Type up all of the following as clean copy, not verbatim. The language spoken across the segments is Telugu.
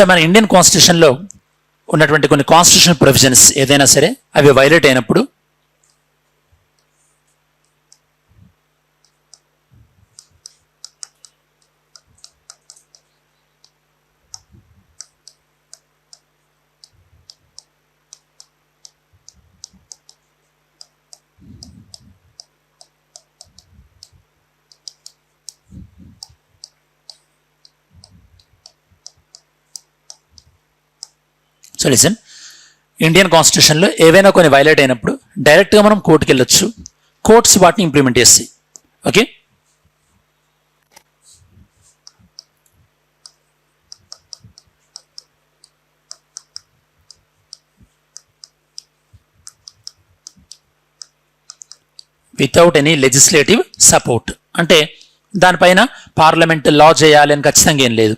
సో మన ఇండియన్ కాన్స్టిట్యూషన్లో ఉన్నటువంటి కొన్ని కాన్స్టిట్యూషనల్ ప్రొవిజన్స్ ఏదైనా సరే అవి వైలేట్ అయినప్పుడు సో లిసన్, ఇండియన్ కాన్స్టిట్యూషన్లో ఏవైనా కొన్ని వైలేట్ అయినప్పుడు డైరెక్ట్గా మనం కోర్టుకి వెళ్ళొచ్చు, కోర్ట్స్ వాటిని ఇంప్లిమెంట్ చేస్తాయి. Okay, without any legislative support. అంటే దానిపైన పార్లమెంట్ లా చేయాలి అని ఖచ్చితంగా ఏం లేదు,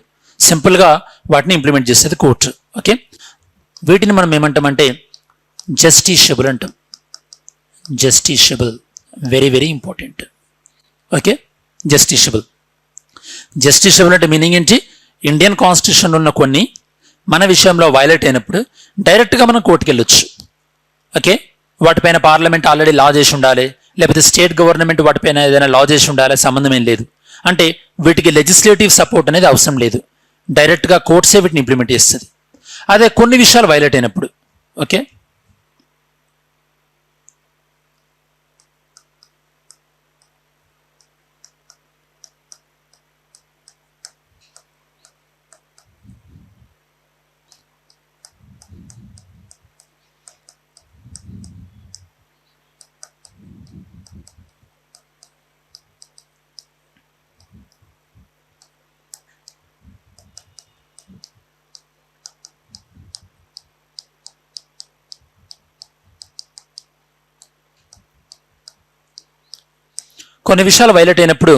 సింపుల్గా వాటిని ఇంప్లిమెంట్ చేసేది కోర్టు. ఓకే, వీటిని మనం ఏమంటామంటే జస్టిషియబుల్ అంటాం. Justiciable, very very important. Okay, justiciable. Justiciable అంటే మీనింగ్ ఏంటి? ఇండియన్ కాన్స్టిట్యూషన్లో ఉన్న కొన్ని మన విషయంలో వైలేట్ అయినప్పుడు డైరెక్ట్గా మనం కోర్టుకి వెళ్ళొచ్చు. ఓకే, వాటిపైన పార్లమెంట్ ఆల్రెడీ లా చేసి ఉండాలి, లేకపోతే స్టేట్ గవర్నమెంట్ వాటిపైన ఏదైనా లా చేసి ఉండాలి, సంబంధం ఏం లేదు. అంటే వీటికి లెజిస్లేటివ్ సపోర్ట్ అనేది అవసరం లేదు, డైరెక్ట్గా కోర్ట్సే వీటిని ఇంప్లిమెంట్ చేస్తుంది. అదే కొన్ని విషయాలు వైలేట్ అయినప్పుడు, ఓకే, కొన్ని విషయాలు వైలేట్ అయినప్పుడు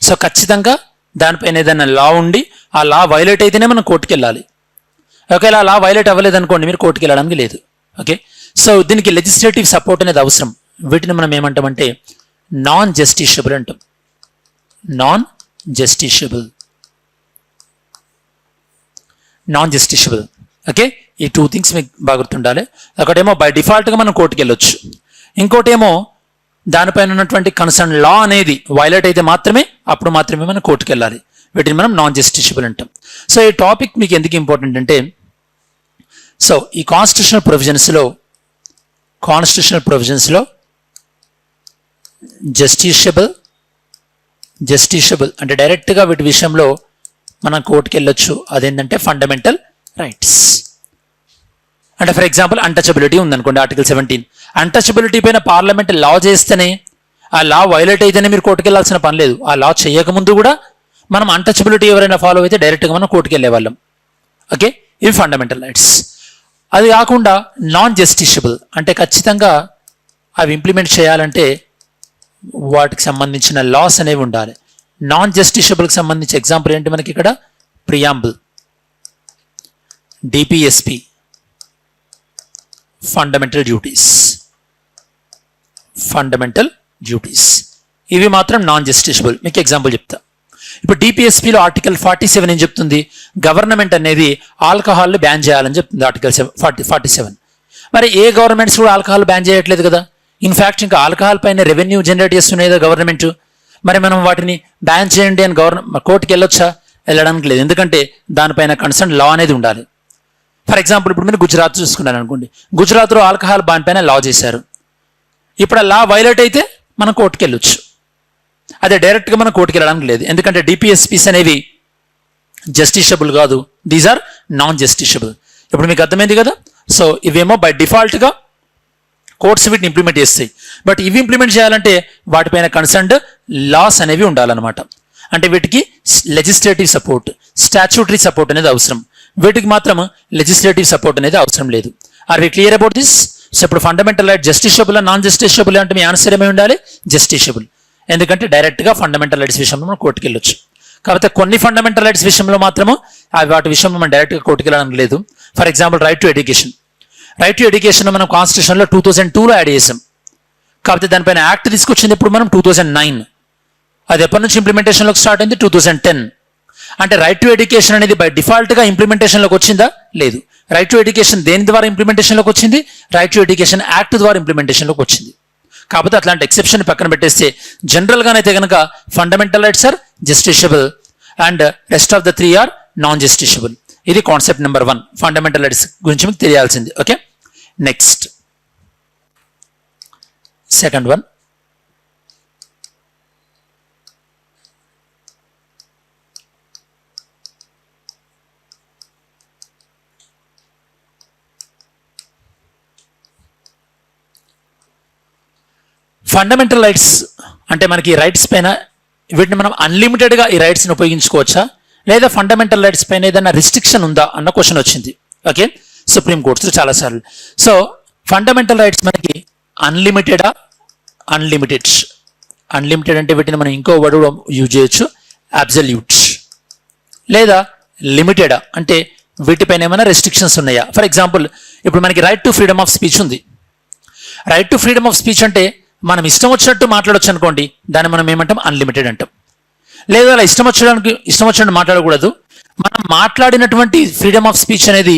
సో ఖచ్చితంగా దానిపైన ఏదైనా లా ఉండి ఆ లా వైలేట్ అయితేనే మనం కోర్టుకి వెళ్ళాలి. ఒకవేళ ఆ లా వైలేట్ అవ్వలేదు అనుకోండి, మీరు కోర్టుకి వెళ్ళడానికి లేదు. ఓకే, సో దీనికి లెజిస్లేటివ్ సపోర్ట్ అనేది అవసరం. వీటిని మనం ఏమంటామంటే నాన్ జస్టిషియబుల్ అంటాం. Non justiciable, non justiciable. Okay, ఈ టూ థింగ్స్ మీకు బాగా గుర్తుండాలి. ఒకటేమో బై డిఫాల్ట్గా మనం కోర్టుకి వెళ్ళొచ్చు, ఇంకోటేమో దానిపైన ఉన్నటువంటి కన్సర్న్ లా అనేది వైలేట్ అయితే మాత్రమే అప్పుడు మాత్రమే మనం కోర్టుకు వెళ్ళాలి. వీటిని మనం నాన్ జస్టిషియబుల్ అంటాం. సో ఈ టాపిక్ మీకు ఎందుకు ఇంపార్టెంట్ అంటే, సో ఈ కాన్స్టిట్యూషనల్ ప్రొవిజన్స్లో జస్టిషియబుల్ అంటే డైరెక్ట్గా వీటి విషయంలో మనం కోర్టుకు వెళ్ళొచ్చు. అదేంటంటే ఫండమెంటల్ రైట్స్. అంటే ఫర్ ఎగ్జాంపుల్ అన్టచబిలిటీ ఉందనుకోండి, ఆర్టికల్ 17. అన్టచబిలిటీ పైన పార్లమెంట్ లా చేస్తేనే, ఆ లా వైలేట్ అయితేనే మీరు కోర్టుకు వెళ్ళాల్సిన పని లేదు. ఆ లా చేయకముందు కూడా మనం అన్టచబిలిటీ ఎవరైనా ఫాలో అయితే డైరెక్ట్గా మనం కోర్టుకు వెళ్ళే వాళ్ళం. ఓకే, ఇవి ఫండమెంటల్ రైట్స్. అది కాకుండా నాన్ జస్టిషియబుల్ అంటే ఖచ్చితంగా అవి ఇంప్లిమెంట్ చేయాలంటే వాటికి సంబంధించిన లాస్ అనేవి ఉండాలి. నాన్ జస్టిషియబుల్కి సంబంధించి ఎగ్జాంపుల్ ఏంటి మనకి ఇక్కడ? Preamble, DPSP, fundamental duties. ఇవి మాత్రం నాన్ జస్టిషియబుల్. మీకు ఎగ్జాంపుల్ చెప్తా. ఇప్పుడు డిపిఎస్పిలో ఆర్టికల్ 47 ఏం చెప్తుంది? గవర్నమెంట్ అనేది ఆల్కహాల్ బ్యాన్ చేయాలని చెప్తుంది ఆర్టికల్ 47. మరి ఏ గవర్నమెంట్స్ కూడా ఆల్కహాల్ బ్యాన్ చేయట్లేదు కదా. ఇన్ఫ్యాక్ట్ ఇంకా ఆల్కహాల్ పైన రెవెన్యూ జనరేట్ చేస్తున్నాయి కదా గవర్నమెంట్. మరి మనం వాటిని బ్యాన్ చేయండి అని కోర్టుకి వెళ్ళొచ్చా? వెళ్ళడానికి లేదు, ఎందుకంటే దానిపైన కన్సర్న్ లా అనేది ఉండాలి. ఫర్ ఎగ్జాంపుల్ ఇప్పుడు మీరు గుజరాత్ చూసుకున్నారు అనుకోండి, గుజరాత్లో ఆల్కహాల్ బాన్ పైన లా చేశారు. ఇప్పుడు ఆ లా వైలేట్ అయితే మనం కోర్టుకి వెళ్ళొచ్చు. అదే డైరెక్ట్గా మనం కోర్టుకి వెళ్ళడానికి లేదు, ఎందుకంటే డిపిఎస్పీస్ అనేవి జస్టిషియబుల్ కాదు, దీస్ ఆర్ నాన్ జస్టిషియబుల్. ఇప్పుడు మీకు అర్థమైంది కదా. సో ఇవేమో బై డిఫాల్ట్గా కోర్ట్స్ వీటిని ఇంప్లిమెంట్ చేస్తాయి. బట్ ఇవి ఇంప్లిమెంట్ చేయాలంటే వాటిపైన కన్సర్న్డ్ లాస్ అనేవి ఉండాలన్నమాట. అంటే వీటికి లెజిస్లేటివ్ సపోర్ట్, స్టాచ్యూటరీ సపోర్ట్ అనేది అవసరం. వీటికి మాత్రం లెజిస్లేటివ్ సపోర్ట్ అనేది అవసరం లేదు. Are we clear about this? So ఇప్పుడు fundamental right justiciable non justiciable అంటే మీ ఆన్సర్ ఏమై ఉండాలి? జస్టిషియబుల్. ఎందుకంటే డైరెక్ట్గా ఫండమెంటల్ రైట్స్ విషయంలో మనం కోర్టుకు వెళ్ళొచ్చు. కాకపోతే కొన్ని ఫండమెంటల్ రైట్స్ విషయంలో మాత్రము వాటి విషయంలో మనం డైరెక్ట్గా కోర్టుకు వెళ్ళడానికి లేదు. For example right to education. Right to education మనం కాన్స్టిట్యూషన్లో 2002లో యాడ్ చేసాం. కాకపోతే దానిపైన యాక్ట్ తీసుకొచ్చింది ఇప్పుడు మనం 2009. అది ఎప్పటి నుంచి ఇంప్లిమెంటేషన్లోకి స్టార్ట్ అయింది? 2010. అంటే రైట్ టు ఎడ్యుకేషన్ అనేది బై డిఫాల్ట్గా ఇంప్లిమెంటేషన్లోకి వచ్చిందా? లేదు. రైట్ టు ఎడ్యుకేషన్ దేని ద్వారా ఇంప్లిమెంటేషన్లోకి వచ్చింది? రైట్ టు ఎడ్యుకేషన్ యాక్ట్ ద్వారా ఇంప్లిమెంటేషన్లోకి వచ్చింది. కాకపోతే అట్లాంటి ఎక్సెప్షన్ పక్కన పెట్టేస్తే జనరల్గానైతే కనుక fundamental rights are justiciable and rest of the 3 are non justiciable. ఇది కాన్సెప్ట్ నెంబర్ 1 ఫండమెంటల్ రైట్స్ గురించి మీకు తెలియాల్సింది. Okay, next second one, fundamental rights అంటే మనకి రైట్స్ పైన వీటిని మనం అన్లిమిటెడ్గా ఈ రైట్స్ని ఉపయోగించుకోవచ్చా, లేదా ఫండమెంటల్ రైట్స్ పైన ఏదైనా రిస్ట్రిక్షన్ ఉందా అన్న క్వశ్చన్ వచ్చింది. ఓకే, సుప్రీం కోర్ట్స్లో చాలాసార్లు. సో ఫండమెంటల్ రైట్స్ మనకి అన్లిమిటెడా, అన్లిమిటెడ్. అన్లిమిటెడ్ అంటే వీటిని మనం ఇంకో వర్డ్ కూడా యూజ్ చేయొచ్చు, అబ్సల్యూట్. లేదా లిమిటెడా అంటే వీటిపైన ఏమైనా రెస్ట్రిక్షన్స్ ఉన్నాయా. ఫర్ ఎగ్జాంపుల్ ఇప్పుడు మనకి right to freedom of speech ఉంది. Right to freedom of speech అంటే మనం ఇష్టం వచ్చినట్టు మాట్లాడొచ్చు అనుకోండి, దాన్ని మనం ఏమంటాం? అన్లిమిటెడ్ అంటాం. లేదా అలా ఇష్టం వచ్చినట్టు మాట్లాడకూడదు. మనం మాట్లాడినటువంటి ఫ్రీడమ్ ఆఫ్ స్పీచ్ అనేది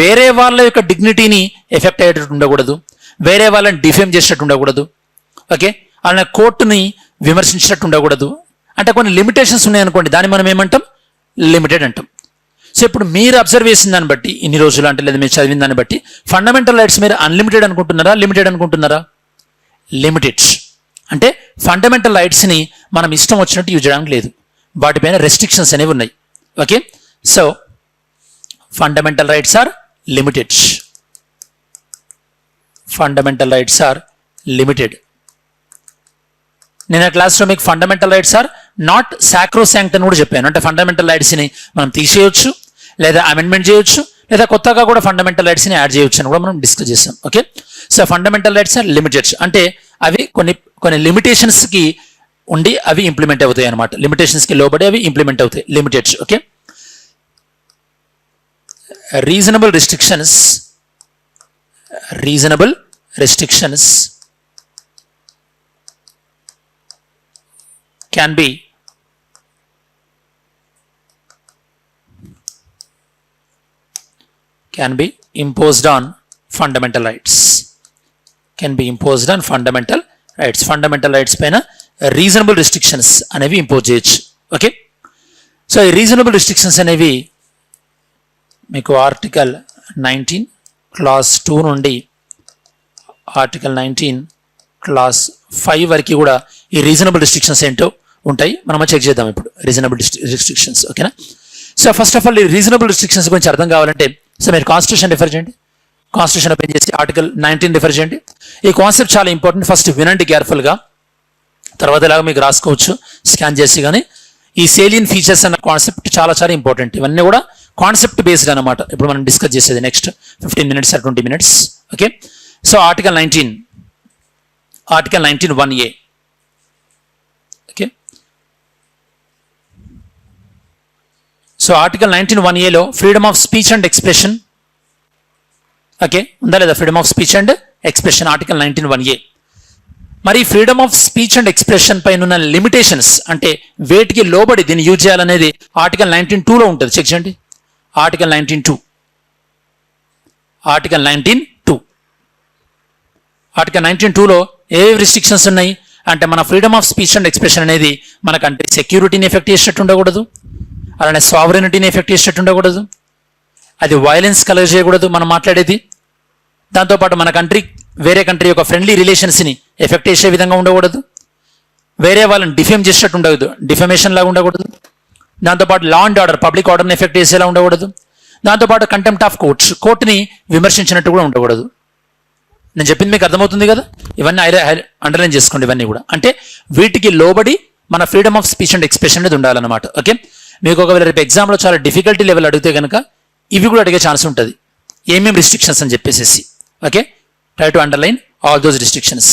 వేరే వాళ్ళ యొక్క డిగ్నిటీని ఎఫెక్ట్ అయ్యేటట్టు ఉండకూడదు, వేరే వాళ్ళని డిఫేమ్ చేసేటట్టు ఉండకూడదు. ఓకే, అలానే కోర్టుని విమర్శించినట్టు ఉండకూడదు. అంటే కొన్ని లిమిటేషన్స్ ఉన్నాయనుకోండి, దాన్ని మనం ఏమంటాం? లిమిటెడ్ అంటాం. సో ఇప్పుడు మీరు అబ్జర్వ్ చేసిన దాన్ని బట్టి, ఇన్ని రోజులు అంటే లేదా మీరు చదివిన దాన్ని బట్టి ఫండమెంటల్ రైట్స్ మీరు అన్లిమిటెడ్ అనుకుంటున్నారా, లిమిటెడ్ అనుకుంటున్నారా? లిమిటెడ్. అంటే ఫండమెంటల్ రైట్స్ని మనం ఇష్టం వచ్చినట్టు యూజ్ చేయడానికి లేదు, వాటిపైన రెస్ట్రిక్షన్స్ అనేవి ఉన్నాయి. Okay, so fundamental rights are limited. Fundamental rights are limited. నేను క్లాస్లో మీకు fundamental rights are not sacrosanct అని కూడా చెప్పాను. అంటే ఫండమెంటల్ రైట్స్ని మనం తీసేయొచ్చు, లేదా అమెండ్మెంట్ చేయొచ్చు, లేదా కొత్తగా కూడా ఫండమెంటల్ రైట్స్ని యాడ్ చేయొచ్చు అని కూడా మనం డిస్కస్ చేసాం. Okay, so fundamental rights are limited అంటే అవి కొన్ని లిమిటేషన్స్కి ఉండి అవి ఇంప్లిమెంట్ అవుతాయి అనమాట. లిమిటేషన్స్కి లోబడి అవి ఇంప్లిమెంట్ అవుతాయి, limited. Okay, reasonable restrictions can be imposed on fundamental rights. Fundamental rights పైన రీజనబుల్ రెస్ట్రిక్షన్స్ అనేవి ఇంపోజ్ చేయొచ్చు. ఓకే, సో ఈ రీజనబుల్ రెస్ట్రిక్షన్స్ అనేవి మీకు ఆర్టికల్ 19 క్లాస్ 2 నుండి ఆర్టికల్ 19 క్లాస్ 5 వరకు కూడా ఈ రీజనబుల్ రెస్ట్రిక్షన్స్ ఏంటో ఉంటాయి. మనం చెక్ చేద్దాం ఇప్పుడు రీజనబుల్ రెస్ట్రిక్షన్స్. ఓకేనా, సో ఫస్ట్ ఆఫ్ ఆల్ ఈ రీజనబుల్ రెస్ట్రిక్షన్స్ గురించి అర్థం కావాలంటే సో మీరు కాన్స్టిట్యూషన్ రిఫర్ చేయండి. కాన్స్టిట్యూషన్ ఓపెన్ చేసి ఆర్టికల్ 19 రిఫర్ చేయండి. ఈ కాన్సెప్ట్ చాలా ఇంపార్టెంట్, ఫస్ట్ వినండి కేర్ఫుల్గా, తర్వాత ఇలాగా మీకు రాసుకోవచ్చు స్కాన్ చేసి. కానీ ఈ సేలియన్ ఫీచర్స్ అన్న కాన్సెప్ట్ చాలా చాలా ఇంపార్టెంట్. ఇవన్నీ కూడా కాన్సెప్ట్ బేస్డ్ అనమాట. ఇప్పుడు మనం డిస్కస్ చేసేది next 15 minutes or 20 minutes. Okay, so article 19 1A. Okay, so article 19 1Aలో freedom of speech and expression. Okay, ఉందా లేదా? Freedom of speech and expression article 19 1A. మరి freedom of speech and expression పైన ఉన్న లిమిటేషన్స్ అంటే వేటికి లోబడి దీన్ని యూజ్ చేయాలనేది ఆర్టికల్ 19(2)లో ఉంటుంది. చెక్ చేయండి, ఆర్టికల్ 19(2). ఆర్టికల్ 19(2)లో ఏ రిస్ట్రిక్షన్స్ ఉన్నాయి అంటే మన freedom of speech and expression అనేది మనకంటే సెక్యూరిటీని ఎఫెక్ట్ చేసేటట్టు ఉండకూడదు, అలానే సావరెనిటీని ఎఫెక్ట్ చేసేటట్టు ఉండకూడదు, అది వైలెన్స్ కలగ చేయకూడదు మనం మాట్లాడేది. దాంతోపాటు మన వేరే కంట్రీ యొక్క ఫ్రెండ్లీ రిలేషన్స్ని ఎఫెక్ట్ చేసే విధంగా ఉండకూడదు, వేరే వాళ్ళని డిఫేమ్ చేసేటట్టు ఉండకూడదు, డిఫమేషన్ లాగా ఉండకూడదు. దాంతోపాటు లా అండ్ ఆర్డర్ పబ్లిక్ ఆర్డర్ని ఎఫెక్ట్ చేసేలా ఉండకూడదు. దాంతోపాటు కంటెంప్ట్ ఆఫ్ కోర్టుని విమర్శించినట్టు కూడా ఉండకూడదు. నేను చెప్పింది మీకు అర్థమవుతుంది కదా? ఇవన్నీ అండర్లైన్ చేసుకోండి. ఇవన్నీ కూడా అంటే వీటికి లోబడి మన freedom of speech and expression అనేది ఉండాలన్నమాట. ఓకే, మీకు ఒకవేళ రేపు ఎగ్జామ్లో చాలా డిఫికల్టీ లెవెల్ అడిగితే కనుక ఇవి కూడా అడిగే ఛాన్స్ ఉంటుంది, ఏమేమి రిస్ట్రిక్షన్స్ అని చెప్పేసి. Okay, try to underline all those restrictions.